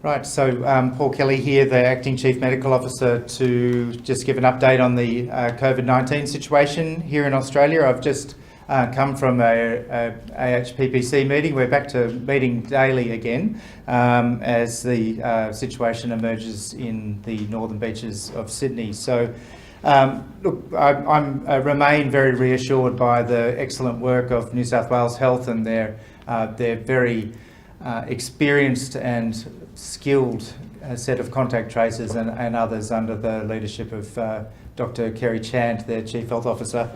Right, so Paul Kelly here, the Acting Chief Medical Officer, to just give an update on the COVID-19 situation here in Australia. I've just come from a AHPPC meeting. We're back to meeting daily again as the situation emerges in the northern beaches of Sydney. So look, I remain very reassured by the excellent work of New South Wales Health and their very experienced and skilled set of contact tracers and others under the leadership of Dr. Kerry Chant, their Chief Health Officer.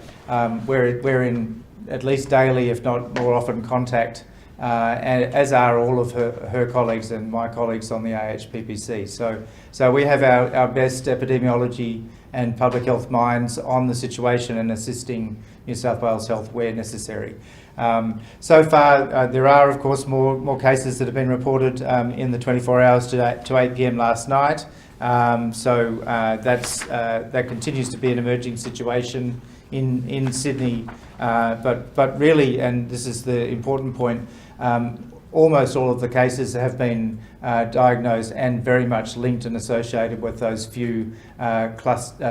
We're in at least daily, if not more often, contact, as are all of her colleagues and my colleagues on the AHPPC. So we have our best epidemiology and public health minds on the situation and assisting New South Wales Health where necessary. So far, there are, of course, more cases that have been reported in the 24 hours to 8 p.m. last night. That continues to be an emerging situation in Sydney. But really, and this is the important point, almost all of the cases have been diagnosed and very much linked and associated with those few venues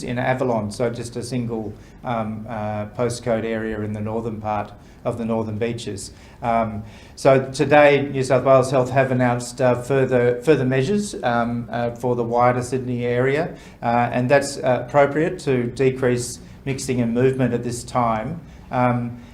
in Avalon, so just a single postcode area in the northern part of the northern beaches. So today, New South Wales Health have announced further measures for the wider Sydney area, and that's appropriate to decrease mixing and movement at this time.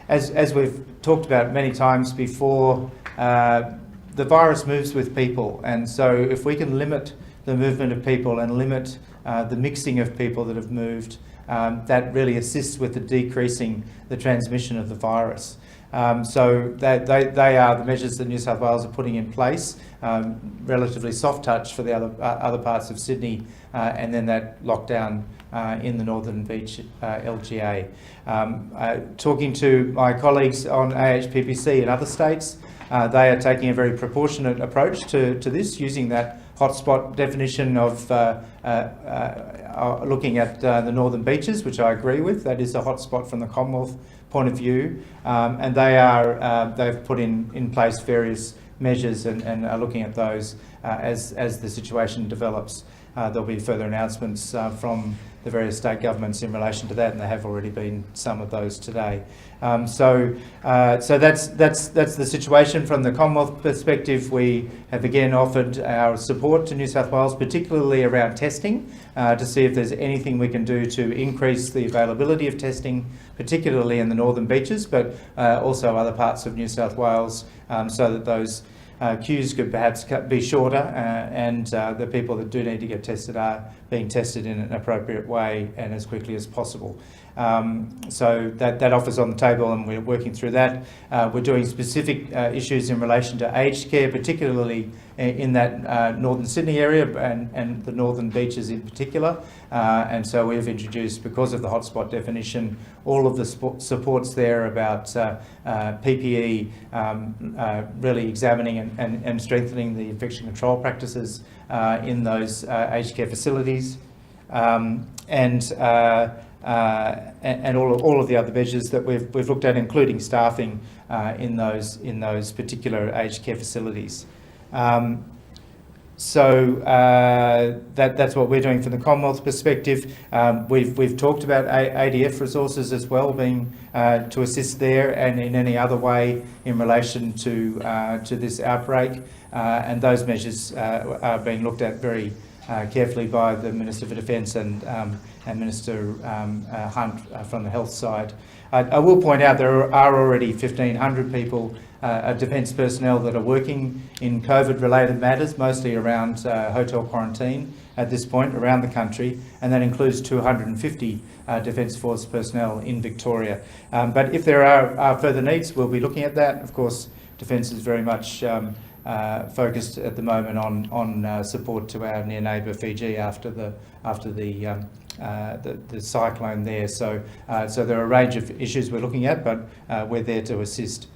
As we've talked about many times before, the virus moves with people, and so if we can limit the movement of people and limit the mixing of people that have moved, that really assists with the decreasing the transmission of the virus. So they are the measures that New South Wales are putting in place, relatively soft touch for the other parts of Sydney, and then that lockdown in the Northern Beach LGA. Talking to my colleagues on AHPPC in other states, they are taking a very proportionate approach to this, using that hotspot definition of looking at the northern beaches, which I agree with. That is a hotspot from the Commonwealth point of view, and they've put in place various measures and are looking at those as the situation develops. There'll be further announcements from the various state governments in relation to that, and there have already been some of those today. So that's the situation from the Commonwealth perspective. We have again offered our support to New South Wales, particularly around testing, to see if there's anything we can do to increase the availability of testing, particularly in the northern beaches, but also other parts of New South Wales, so that those queues could perhaps be shorter, and the people that do need to get tested are being tested in an appropriate way and as quickly as possible. So that offer's on the table, and we're working through that. We're doing specific issues in relation to aged care, particularly in that northern Sydney area and the northern beaches in particular. And so we've introduced, because of the hotspot definition, all of the supports there about PPE, really examining and strengthening the infection control practices in those aged care facilities, and all of the other measures that we've looked at, including staffing in those particular aged care facilities. So that's what we're doing from the Commonwealth perspective. We've talked about ADF resources as well, being to assist there and in any other way in relation to this outbreak, and those measures are being looked at very carefully by the Minister for Defence and Minister Hunt from the health side. I will point out there are already 1,500 people, defence personnel, that are working in COVID-related matters, mostly around hotel quarantine at this point around the country, and that includes 250 Defence Force personnel in Victoria. But if there are further needs, we'll be looking at that. Of course, Defence is very much focused at the moment on support to our near neighbour Fiji after the cyclone there. So there are a range of issues we're looking at, but we're there to assist.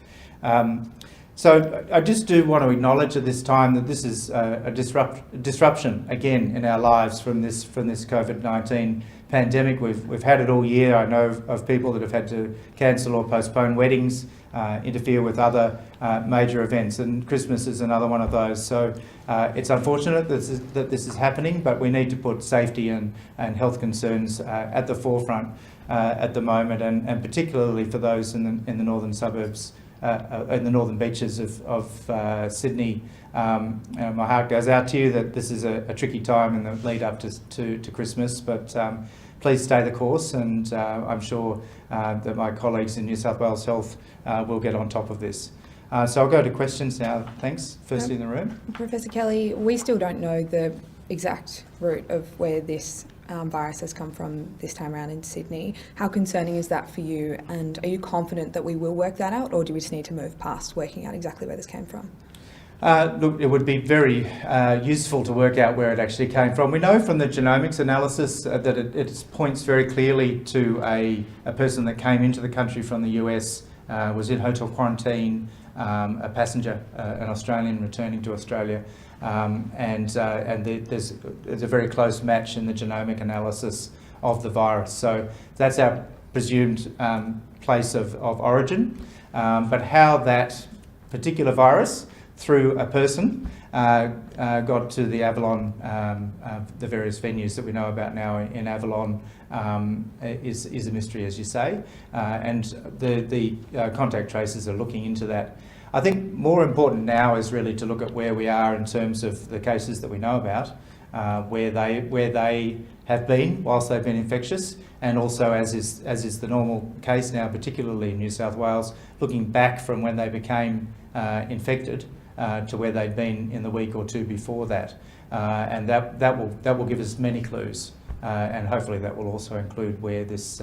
So I just do want to acknowledge at this time that this is a disruption again in our lives from this COVID-19 pandemic. We've had it all year. I know of people that have had to cancel or postpone weddings, interfere with other major events, and Christmas is another one of those. So it's unfortunate that this is happening, but we need to put safety and health concerns at the forefront at the moment, and particularly for those in the northern suburbs, in the northern beaches of Sydney. My heart goes out to you that this is a tricky time in the lead up to Christmas, but please stay the course, and I'm sure that my colleagues in New South Wales Health will get on top of this. So I'll go to questions now. Thanks. Firstly in the room. Professor Kelly, we still don't know the exact route of where this virus has come from this time around in Sydney. How concerning is that for you, and are you confident that we will work that out, or do we just need to move past working out exactly where this came from? Look, it would be very useful to work out where it actually came from. We know from the genomics analysis that it points very clearly to a person that came into the country from the US, was in hotel quarantine, a passenger, an Australian returning to Australia, and there's a very close match in the genomic analysis of the virus. So that's our presumed place of origin. But how that particular virus through a person got to the Avalon, the various venues that we know about now in Avalon, is a mystery, as you say, and the contact tracers are looking into that. I think more important now is really to look at where we are in terms of the cases that we know about, where they have been whilst they've been infectious, and also, as is the normal case now, particularly in New South Wales, looking back from when they became infected to where they'd been in the week or two before that, and that will give us many clues, and hopefully that will also include where this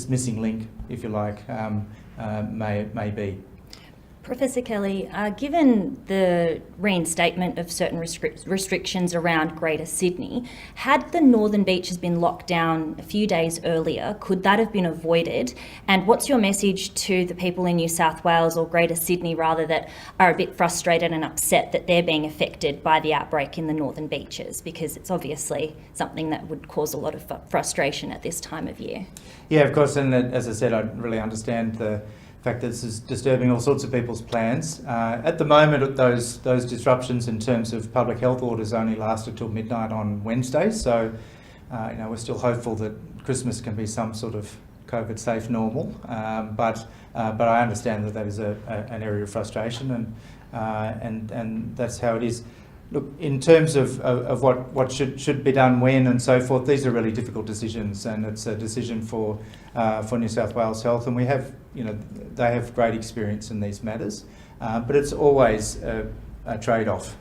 missing link, if you like, may be. Professor Kelly, given the reinstatement of certain restrictions around Greater Sydney, had the northern beaches been locked down a few days earlier, could that have been avoided? And what's your message to the people in New South Wales, or Greater Sydney rather, that are a bit frustrated and upset that they're being affected by the outbreak in the northern beaches? Because it's obviously something that would cause a lot of frustration at this time of year. Yeah, of course, and as I said, I really understand the fact that this is disturbing all sorts of people's plans. At the moment, those disruptions in terms of public health orders only lasted till midnight on Wednesday, so we're still hopeful that Christmas can be some sort of COVID-safe normal. But I understand that is an area of frustration, and that's how it is. Look, in terms of what should be done when and so forth, these are really difficult decisions, and it's a decision for New South Wales Health, and we have, they have great experience in these matters, but it's always a trade-off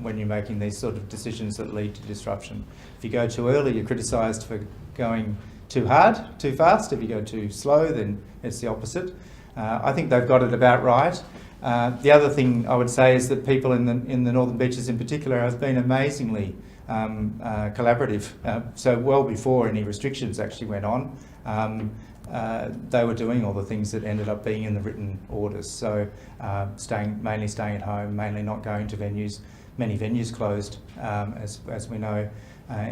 when you're making these sort of decisions that lead to disruption. If you go too early, you're criticised for going too hard, too fast. If you go too slow, then it's the opposite. I think they've got it about right. The other thing I would say is that people in the northern beaches in particular have been amazingly collaborative. So well before any restrictions actually went on, they were doing all the things that ended up being in the written orders. So mainly staying at home, mainly not going to venues. Many venues closed, as we know,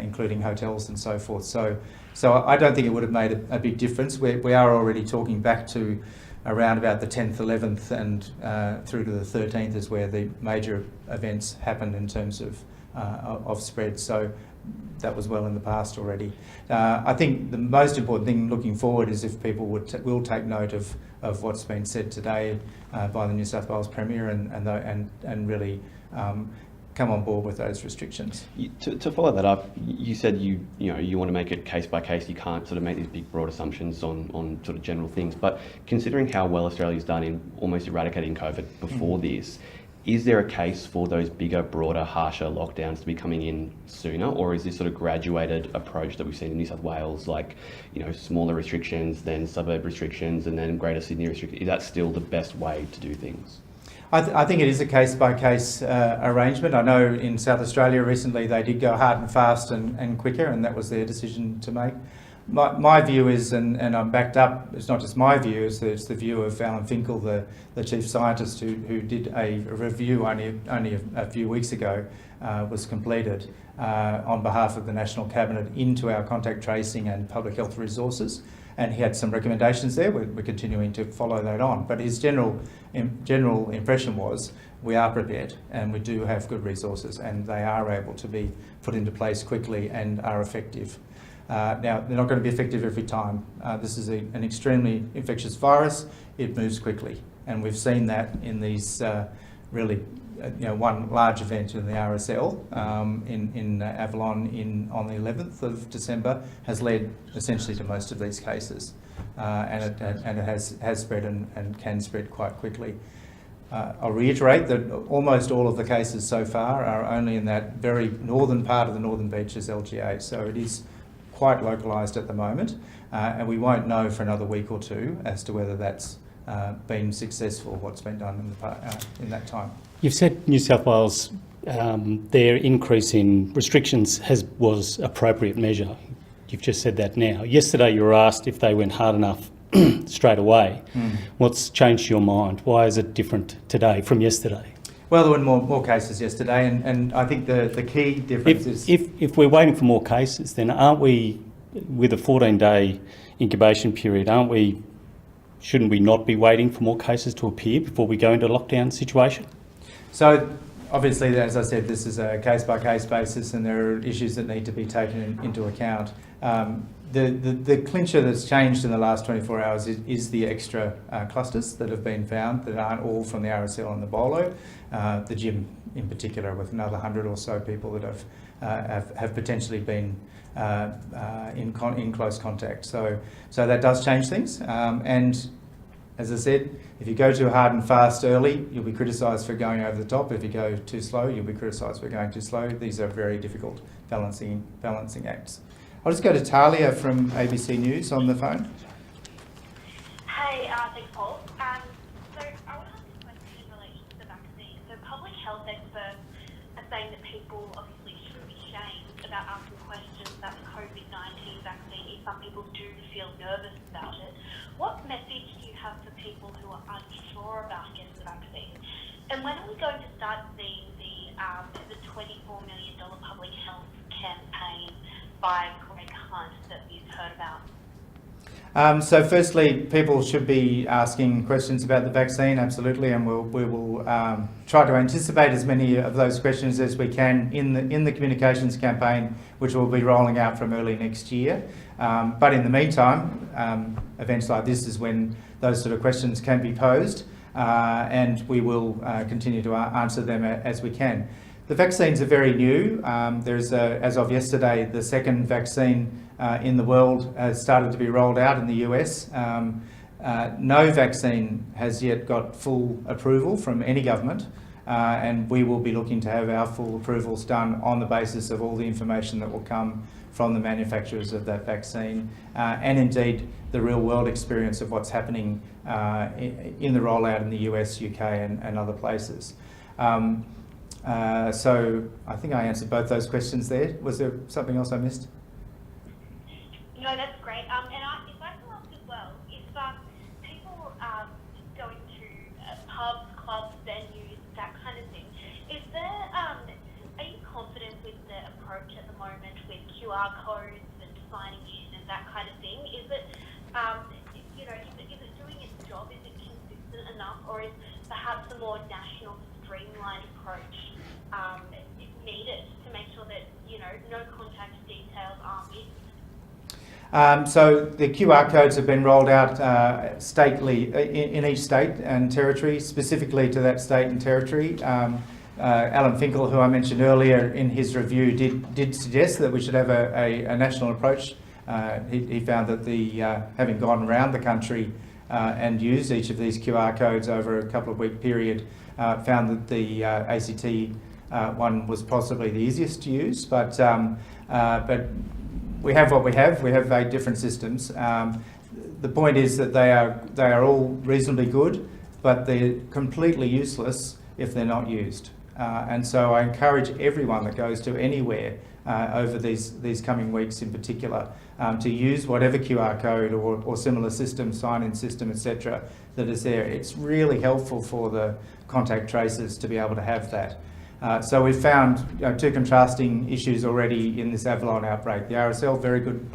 including hotels and so forth. So I don't think it would have made a big difference. We are already talking back to around about the 10th, 11th and through to the 13th is where the major events happened in terms of spread. So that was well in the past already. I think the most important thing looking forward is if people will take note of what's been said today by the New South Wales Premier and really come on board with those restrictions. To follow that up, you said you want to make it case by case. You can't sort of make these big broad assumptions on sort of general things. But considering how well Australia's done in almost eradicating COVID before this, is there a case for those bigger, broader, harsher lockdowns to be coming in sooner, or is this sort of graduated approach that we've seen in New South Wales, like smaller restrictions, then suburb restrictions, and then Greater Sydney restrictions? Is that still the best way to do things? I think it is a case-by-case arrangement. I know in South Australia recently they did go hard and fast and quicker, and that was their decision to make. My view is, and I'm backed up, it's not just my view, it's the view of Alan Finkel, the chief scientist who did a review only a few weeks ago was completed on behalf of the National Cabinet into our contact tracing and public health resources. And he had some recommendations there. We're continuing to follow that on. But his general impression was we are prepared and we do have good resources and they are able to be put into place quickly and are effective. Now, they're not going to be effective every time. This is an extremely infectious virus. It moves quickly. And we've seen that in these really, one large event in the RSL in Avalon on the 11th of December has led essentially to most of these cases. And it has spread and can spread quite quickly. I'll reiterate that almost all of the cases so far are only in that very northern part of the Northern Beaches LGA, so it is quite localised at the moment, and we won't know for another week or two as to whether that's been successful, what's been done in that time. You've said New South Wales, their increase in restrictions was appropriate measure. You've just said that now. Yesterday you were asked if they went hard enough straight away. What's changed your mind? Why is it different today from yesterday? Well, there were more cases yesterday, and I think the key difference is... If we're waiting for more cases, then aren't we, with a 14-day incubation period, shouldn't we not be waiting for more cases to appear before we go into a lockdown situation? So, obviously, as I said, this is a case-by-case basis and there are issues that need to be taken into account. The clincher that's changed in the last 24 hours is the extra clusters that have been found that aren't all from the RSL and the Bolo. The gym in particular, with another 100 or so people that have potentially been in close contact. So that does change things. And as I said, if you go too hard and fast early, you'll be criticised for going over the top. If you go too slow, you'll be criticised for going too slow. These are very difficult balancing acts. I'll just go to Talia from ABC News on the phone. Hey, thanks, Paul. So I want to ask a question in relation to the vaccine. So public health experts are saying that people obviously shouldn't be shamed about asking questions about the COVID-19 vaccine if some people do feel nervous about it. What message do you have for people who are unsure about getting the vaccine? And when are we going to start seeing the $24 million public health campaign by Greg Hunt that we've heard about? So firstly, people should be asking questions about the vaccine, absolutely, and we will try to anticipate as many of those questions as we can in the communications campaign, which we'll be rolling out from early next year. But in the meantime, events like this is when those sort of questions can be posed, and we will continue to answer them as we can. The vaccines are very new. There's, as of yesterday, the second vaccine in the world has started to be rolled out in the US. No vaccine has yet got full approval from any government, and we will be looking to have our full approvals done on the basis of all the information that will come from the manufacturers of that vaccine, and indeed the real world experience of what's happening in the rollout in the US, UK and other places. So I think I answered both those questions there. Was there something else I missed? No, that's great. And if I can ask as well, if people are going to pubs, clubs, venues, that kind of thing, is there, are you confident with the approach at the moment with QR codes and signing in and that kind of thing? Is it, is it doing its job? Is it consistent enough? Or is perhaps a more national streamlined approach needed to make sure that, no contact details are missed? So the QR codes have been rolled out stately in each state and territory, specifically to that state and territory. Alan Finkel, who I mentioned earlier in his review, did suggest that we should have a national approach. He found that having gone around the country and used each of these QR codes over a couple of week period, found that the ACT one was possibly the easiest to use, but we have what we have. We have 8 different systems. The point is that they are all reasonably good, but they're completely useless if they're not used. And so I encourage everyone that goes to anywhere over these coming weeks in particular to use whatever QR code or similar system, sign-in system, etc. that is there. It's really helpful for the contact tracers to be able to have that. So we've found two contrasting issues already in this Avalon outbreak. The RSL, very good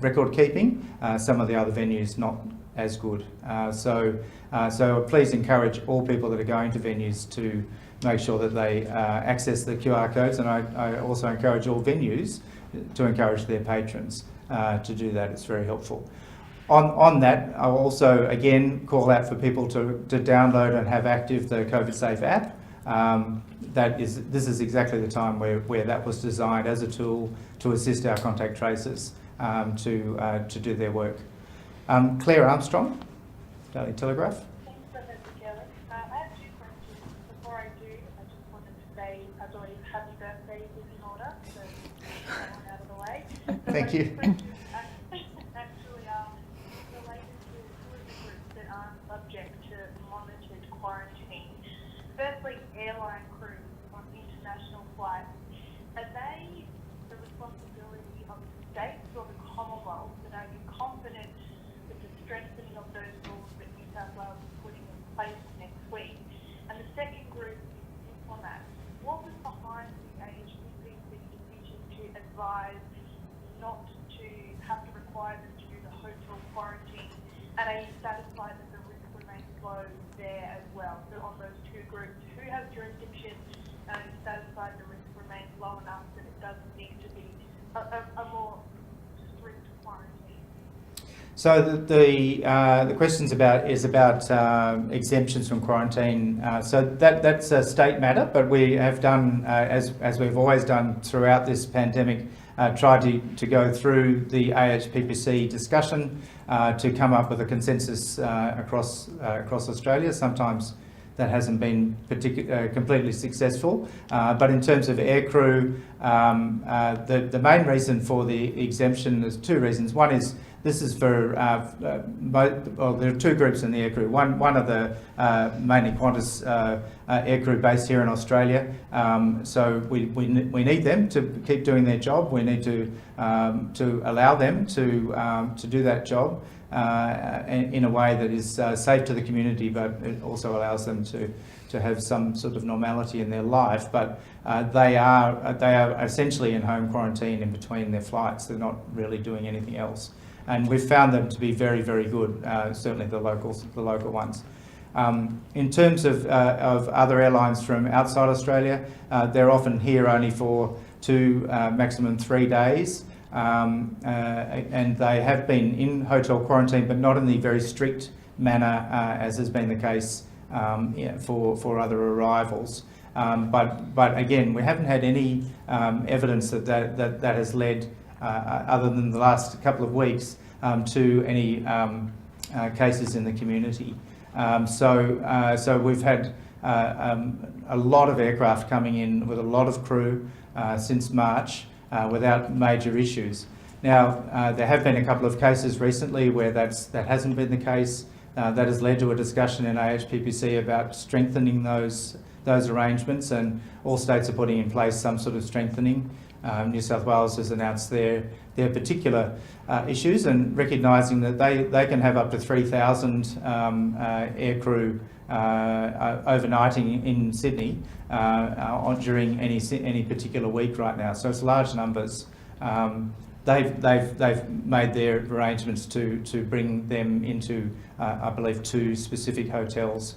record keeping. Some of the other venues not as good. So please encourage all people that are going to venues to make sure that they access the QR codes, and I also encourage all venues to encourage their patrons to do that. It's very helpful. On that, I'll also again call out for people to download and have active the COVID Safe app. This is exactly the time where that was designed as a tool to assist our contact tracers to do their work. Claire Armstrong, Daily Telegraph. Thanks, Professor Kelly. I have two questions. Before I do, I just wanted to say, as always, happy birthday is in order, so that one out of the way. Thank you. Actually, related to two of the groups that aren't subject to monitored quarantine. Firstly, airline crews on international flights. Are they the responsibility of the states or the Commonwealth? And are you confident with the strengthening of those rules that New South Wales is putting in place next week? And the second group is diplomats. What was behind the AHPP's decision to advise not to have to require them to do the hotel quarantine? And are you satisfied that the risk remains low there as well? So on those two groups, who has jurisdiction, and are you satisfied the risk remains low enough that it doesn't need to be a more strict quarantine? So the questions about exemptions from quarantine. So that's a state matter, but we have done as we've always done throughout this pandemic. Tried to go through the AHPPC discussion to come up with a consensus across Australia. Sometimes that hasn't been completely successful, but in terms of aircrew, the main reason for the exemption, there's two reasons. One is this is for there are two groups in the aircrew. One of the mainly Qantas aircrew based here in Australia. So we need them to keep doing their job. We need to allow them to do that job in a way that is safe to the community, but it also allows them to have some sort of normality in their life. But they are essentially in home quarantine in between their flights. They're not really doing anything else. And we've found them to be very, very good, certainly the local ones. In terms of other airlines from outside Australia, they're often here only for 2, maximum 3 days. And they have been in hotel quarantine, but not in the very strict manner as has been the case for other arrivals. But again, we haven't had any evidence that has led, other than the last couple of weeks, to any cases in the community. So we've had a lot of aircraft coming in with a lot of crew since March without major issues. Now, there have been a couple of cases recently where that hasn't been the case. That has led to a discussion in AHPPC about strengthening those arrangements, and all states are putting in place some sort of strengthening. New South Wales has announced their particular issues, and recognising that they can have up to 3,000 aircrew overnighting in Sydney during any particular week right now. So it's large numbers. They've made their arrangements to bring them into, I believe, 2 specific hotels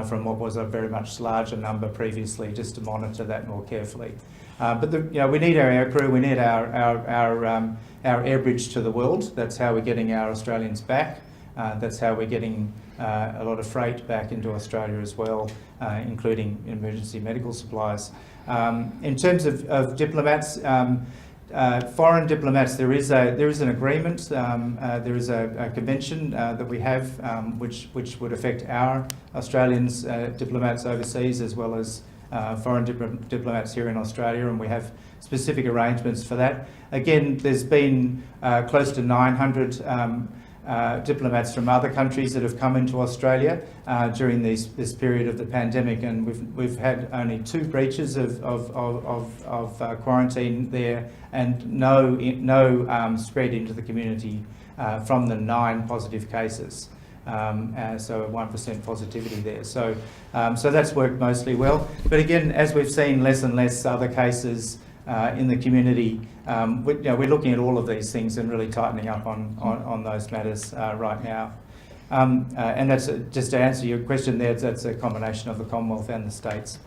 from what was a very much larger number previously, just to monitor that more carefully. But we need our aircrew. We need our air bridge to the world. That's how we're getting our Australians back. That's how we're getting a lot of freight back into Australia as well, including emergency medical supplies. In terms of diplomats, foreign diplomats, there is an agreement. There is a convention that we have, which would affect our Australians diplomats overseas, as well as foreign diplomats here in Australia, and we have specific arrangements for that. Again, there's been close to 900 diplomats from other countries that have come into Australia during this period of the pandemic, and we've had only 2 breaches of quarantine there, and no spread into the community from the 9 positive cases. so a 1% positivity there. So that's worked mostly well. But again, as we've seen less and less other cases in the community, we're looking at all of these things and really tightening up on those matters right now. And that's just to answer your question there, that's a combination of the Commonwealth and the states.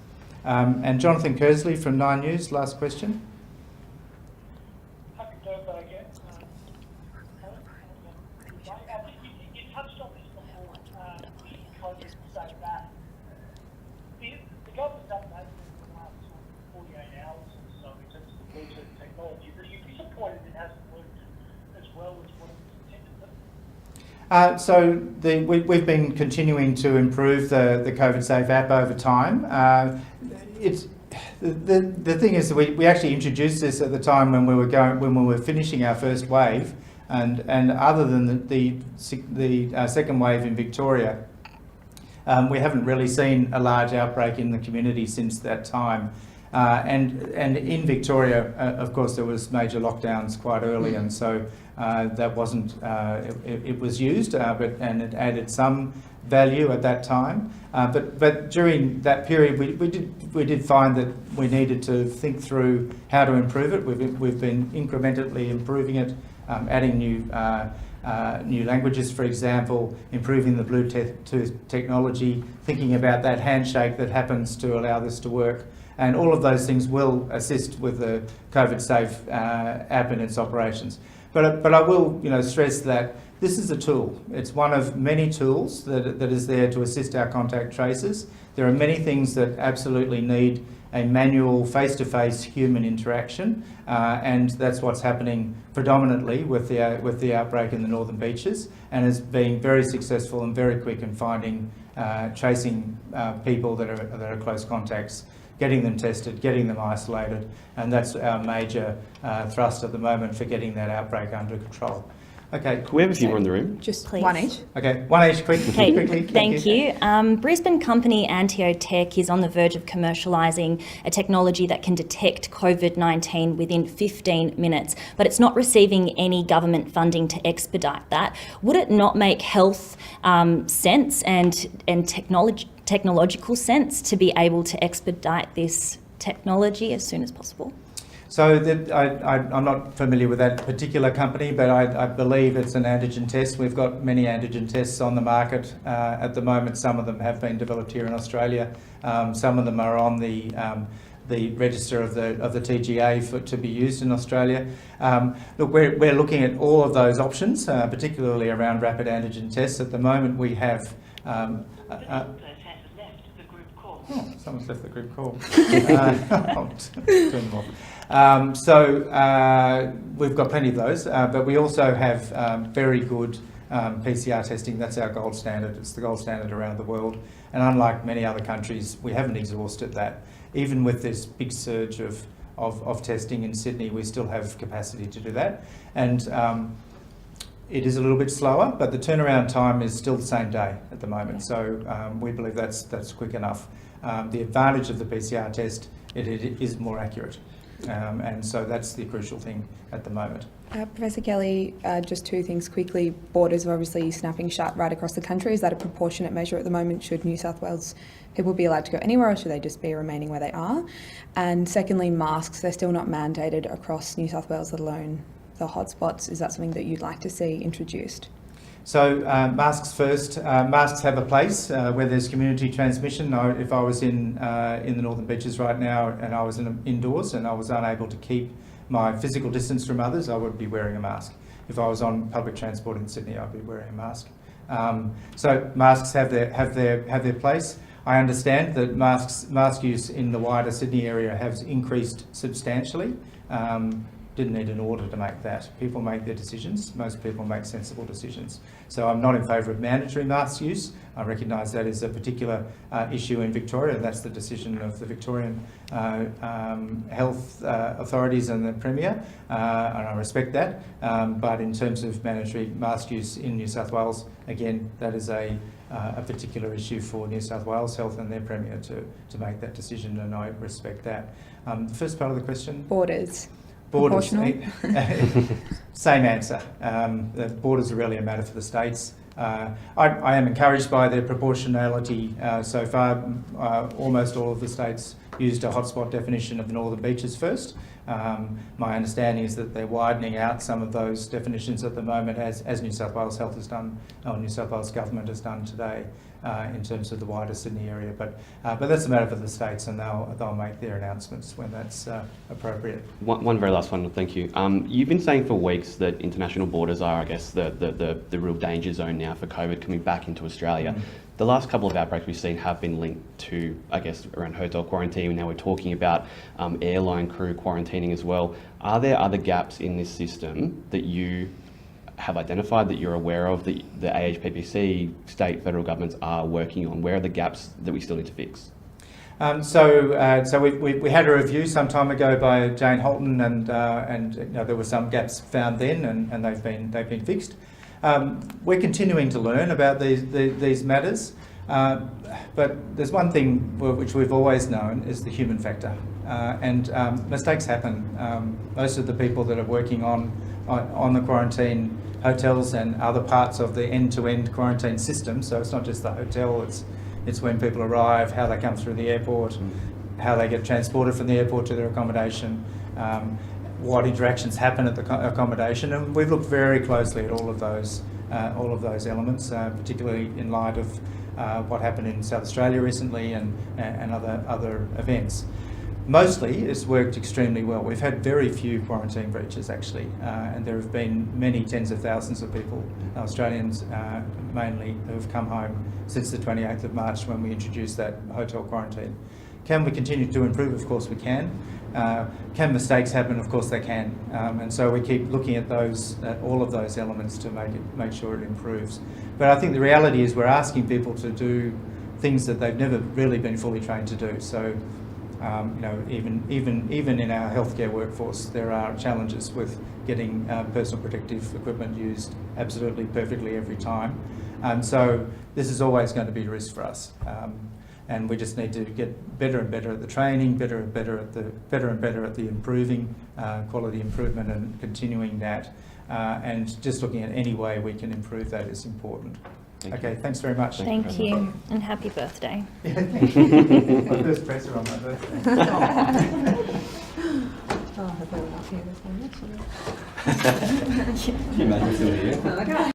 And Jonathan Kersley from 9 News, last question. Happy birthday again. I think you touched on this before, COVID say that. The government's done that in the last 48 hours or so in terms of the Bluetooth technology, but you're disappointed it hasn't worked as well as what it was intended to? So we've been continuing to improve the COVID Safe app over time. The thing is that we actually introduced this at the time when we were finishing our first wave, and other than the second wave in Victoria, we haven't really seen a large outbreak in the community since that time. And in Victoria, of course, there was major lockdowns quite early, and so that wasn't. It was used, and it added some value at that time. But during that period, we did find that we needed to think through how to improve it. We've been incrementally improving it, adding new languages, for example, improving the Bluetooth technology, thinking about that handshake that happens to allow this to work. And all of those things will assist with the COVID Safe app and its operations. But I will stress that this is a tool. It's one of many tools that is there to assist our contact tracers. There are many things that absolutely need a manual, face-to-face human interaction, and that's what's happening predominantly with the outbreak in the Northern Beaches, and has been very successful and very quick in finding, tracing people that are close contacts, getting them tested, getting them isolated, and that's our major thrust at the moment for getting that outbreak under control. Okay. Could we have a few more in the room? Just Please. one each. Okay, one each, quickly. Thank you. Brisbane company Antio Tech is on the verge of commercialising a technology that can detect COVID-19 within 15 minutes, but it's not receiving any government funding to expedite that. Would it not make health sense and technological sense to be able to expedite this technology as soon as possible? So I'm not familiar with that particular company, but I believe it's an antigen test. We've got many antigen tests on the market at the moment. Some of them have been developed here in Australia. Some of them are on the register of the TGA to be used in Australia. Look, we're looking at all of those options, particularly around rapid antigen tests. At the moment, we have. Oh, someone's left the group call. I'll turn them off. So we've got plenty of those, but we also have very good PCR testing. That's our gold standard. It's the gold standard around the world. And unlike many other countries, we haven't exhausted that. Even with this big surge of testing in Sydney, we still have capacity to do that. And it is a little bit slower, but the turnaround time is still the same day at the moment. So we believe that's quick enough. The advantage of the PCR test, it is more accurate. And so that's the crucial thing at the moment. Professor Kelly, just two things quickly. Borders are obviously snapping shut right across the country. Is that a proportionate measure at the moment? Should New South Wales people be allowed to go anywhere, or should they just be remaining where they are? And secondly, masks, they're still not mandated across New South Wales, let alone the hotspots. Is that something that you'd like to see introduced? So masks first. Masks have a place where there's community transmission. If I was in the Northern Beaches right now and I was indoors and I was unable to keep my physical distance from others, I would be wearing a mask. If I was on public transport in Sydney, I'd be wearing a mask. So masks have their place. I understand that mask use in the wider Sydney area has increased substantially. Didn't need an order to make that. People make their decisions. Most people make sensible decisions. So I'm not in favour of mandatory mask use. I recognise that is a particular issue in Victoria, and that's the decision of the Victorian health authorities and the Premier, and I respect that. But in terms of mandatory mask use in New South Wales, again, that is a particular issue for New South Wales Health and their Premier to make that decision, and I respect that. The first part of the question? Borders. Borders, same answer. The borders are really a matter for the states. I am encouraged by the proportionality so far. Almost all of the states used a hotspot definition of the Northern Beaches first. My understanding is that they're widening out some of those definitions at the moment, as New South Wales Health has done, or New South Wales Government has done today, in terms of the wider Sydney area. But that's a matter for the states, and they'll make their announcements when that's appropriate. One very last one, thank you. You've been saying for weeks that international borders are, I guess, the real danger zone now for COVID coming back into Australia. The last couple of outbreaks we've seen have been linked to, I guess, around hotel quarantine, and now we're talking about airline crew quarantining as well. Are there other gaps in this system that you have identified, that you're aware of, that the AHPPC, state, federal governments are working on? Where are the gaps that we still need to fix? So we had a review some time ago by Jane Holton, and there were some gaps found then, and they've been fixed. We're continuing to learn about these matters, but there's one thing which we've always known is the human factor, and mistakes happen. Most of the people that are working on the quarantine hotels and other parts of the end-to-end quarantine system, so it's not just the hotel, it's when people arrive, how they come through the airport, how they get transported from the airport to their accommodation, what interactions happen at the accommodation, and we've looked very closely at all of those elements, particularly in light of what happened in South Australia recently and other events. Mostly, it's worked extremely well. We've had very few quarantine breaches actually, and there have been many tens of thousands of people, Australians mainly, who have come home since the 28th of March when we introduced that hotel quarantine. Can we continue to improve? Of course we can. Can mistakes happen? Of course they can. And so we keep looking at all of those elements to make sure it improves. But I think the reality is we're asking people to do things that they've never really been fully trained to do. So, even in our healthcare workforce, there are challenges with getting personal protective equipment used absolutely perfectly every time. So this is always going to be a risk for us. And we just need to get better and better at the training, better and better at the improving, quality improvement, and continuing that. And just looking at any way we can improve that is important. Okay, thanks very much. Thank you, and happy birthday. Yeah, thank you. My first presser on my birthday. Oh, I've got enough here this one. Can you imagine still here?